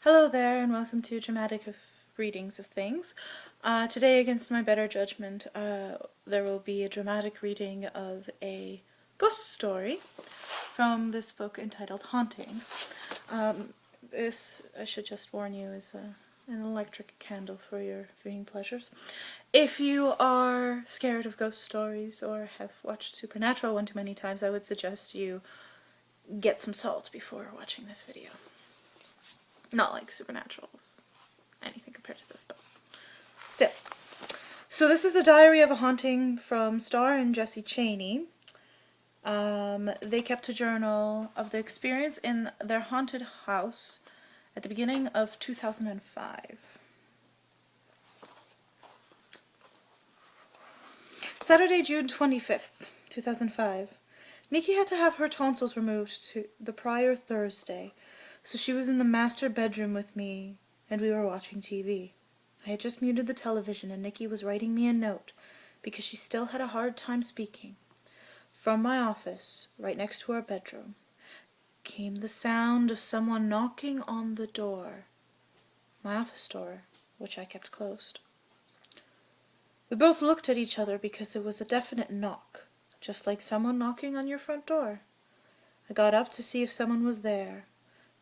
Hello there, and welcome to Dramatic Readings of Things. Today, against my better judgment, there will be a dramatic reading of a ghost story from this book entitled Hauntings. This, I should just warn you, is an electric candle for your viewing pleasures. If you are scared of ghost stories or have watched Supernatural one too many times, I would suggest you get some salt before watching this video. Not like Supernaturals, anything compared to this, but still. So this is the Diary of a Haunting from Starr and Jessi Chaney. They kept a journal of the experience in their haunted house at the beginning of 2005. Saturday, June 25th, 2005. Nikki had to have her tonsils removed to the prior Thursday, so she was in the master bedroom with me, and we were watching TV. I had just muted the television, and Nikki was writing me a note, because she still had a hard time speaking. From my office, right next to our bedroom, came the sound of someone knocking on the door. My office door, which I kept closed. We both looked at each other because it was a definite knock, just like someone knocking on your front door. I got up to see if someone was there,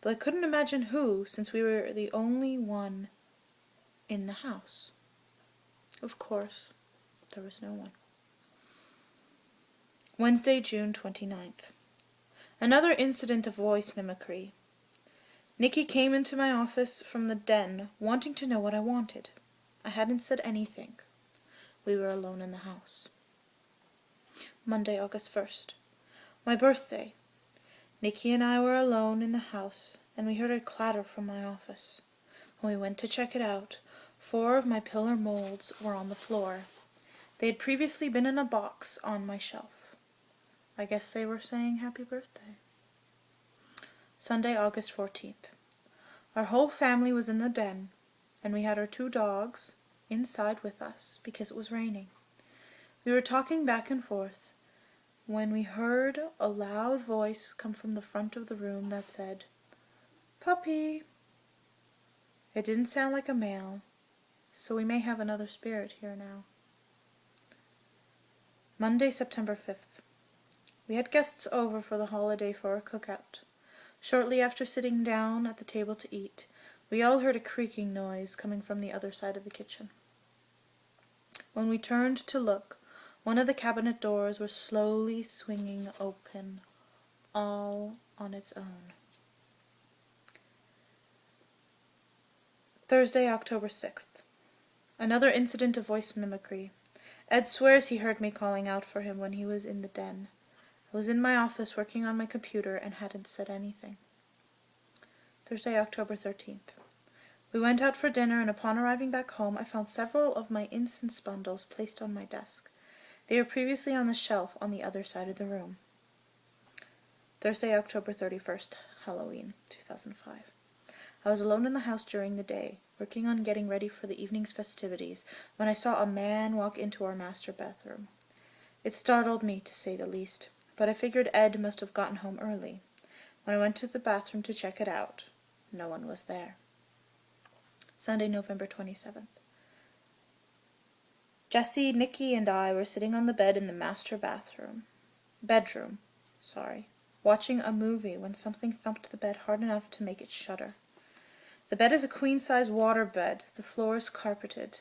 though I couldn't imagine who, since we were the only one in the house. Of course, there was no one. Wednesday, June 29th. Another incident of voice mimicry. Nikki came into my office from the den, wanting to know what I wanted. I hadn't said anything. We were alone in the house. Monday, August 1st. My birthday. Nikki and I were alone in the house, and we heard a clatter from my office. When we went to check it out, 4 of my pillar molds were on the floor. They had previously been in a box on my shelf. I guess they were saying happy birthday. Sunday, August 14th. Our whole family was in the den, and we had our 2 dogs inside with us because it was raining. We were talking back and forth when we heard a loud voice come from the front of the room that said, "Puppy." It didn't sound like a male, so we may have another spirit here now. Monday, September 5th. We had guests over for the holiday for a cookout. Shortly after sitting down at the table to eat, we all heard a creaking noise coming from the other side of the kitchen. When we turned to look, one of the cabinet doors was slowly swinging open, all on its own. Thursday, October 6th. Another incident of voice mimicry. Ed swears he heard me calling out for him when he was in the den. I was in my office working on my computer and hadn't said anything. Thursday, October 13th. We went out for dinner, and upon arriving back home, I found several of my incense bundles placed on my desk. They were previously on the shelf on the other side of the room. Thursday, October 31st, Halloween, 2005. I was alone in the house during the day, working on getting ready for the evening's festivities, when I saw a man walk into our master bathroom. It startled me, to say the least, but I figured Ed must have gotten home early. When I went to the bathroom to check it out, no one was there. Sunday, November 27th. Jessi, Nikki, and I were sitting on the bed in the master bedroom, watching a movie when something thumped the bed hard enough to make it shudder. The bed is a queen-size water bed, the floor is carpeted,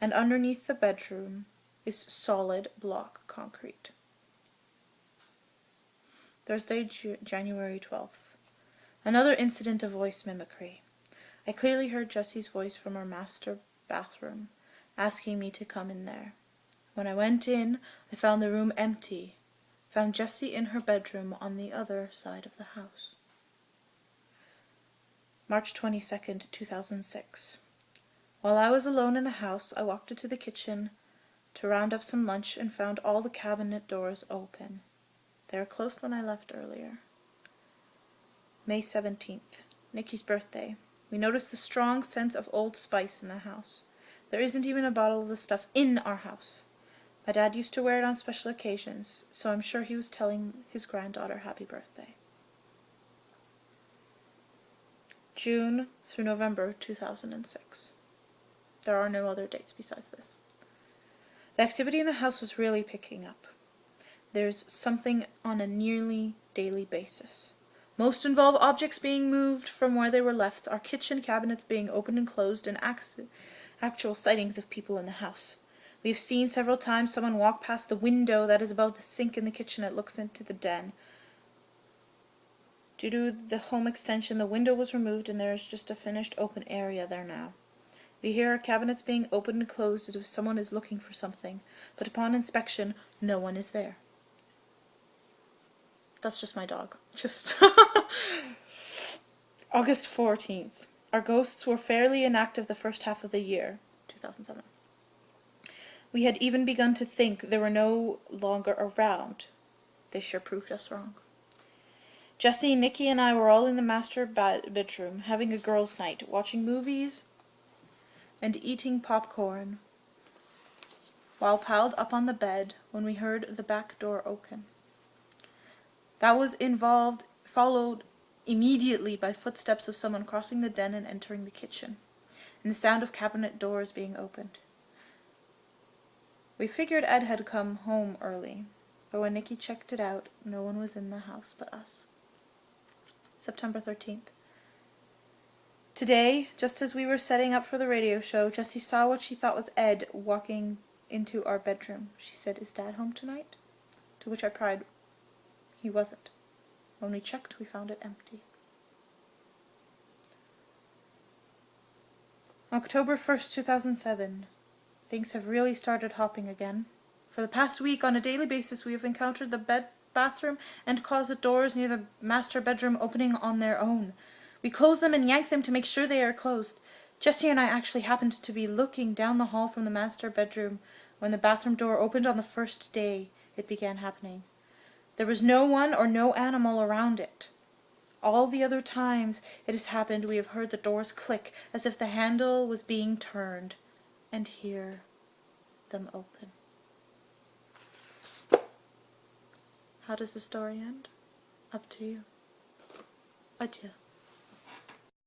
and underneath the bedroom is solid block concrete. Thursday, January 12th. Another incident of voice mimicry. I clearly heard Jessi's voice from our master bathroom, asking me to come in there. When I went in, I found the room empty, found Jessi in her bedroom on the other side of the house. March 22nd, 2006. While I was alone in the house, I walked into the kitchen to round up some lunch and found all the cabinet doors open. They were closed when I left earlier. May 17th, Nikki's birthday. We noticed the strong sense of Old Spice in the house. There isn't even a bottle of the stuff in our house. My dad used to wear it on special occasions, so I'm sure he was telling his granddaughter happy birthday. June through November 2006. There are no other dates besides this. The activity in the house was really picking up. There's something on a nearly daily basis. Most involve objects being moved from where they were left, our kitchen cabinets being opened and closed, and actual sightings of people in the house. We have seen several times someone walk past the window that is above the sink in the kitchen that looks into the den. Due to the home extension, the window was removed and there is just a finished open area there now. We hear our cabinets being opened and closed as if someone is looking for something, but upon inspection, no one is there. That's just my dog. Just August 14th. Our ghosts were fairly inactive the first half of the year, 2007. We had even begun to think they were no longer around. They sure proved us wrong. Jessi, Nikki, and I were all in the master bedroom, having a girls' night, watching movies and eating popcorn, while piled up on the bed when we heard the back door open. That was followed immediately by footsteps of someone crossing the den and entering the kitchen, and the sound of cabinet doors being opened. We figured Ed had come home early, but when Nikki checked it out, no one was in the house but us. September 13th. Today, just as we were setting up for the radio show, Jessi saw what she thought was Ed walking into our bedroom. She said, "Is Dad home tonight?" To which I replied, he wasn't. When we checked, we found it empty. October 1st, 2007. Things have really started hopping again. For the past week, on a daily basis, we have encountered the bathroom and closet doors near the master bedroom opening on their own. We close them and yank them to make sure they are closed. Jessi and I actually happened to be looking down the hall from the master bedroom when the bathroom door opened on the first day it began happening. There was no one or no animal around it. All the other times it has happened, we have heard the doors click as if the handle was being turned, and hear them open. How does the story end? Up to you. Adieu.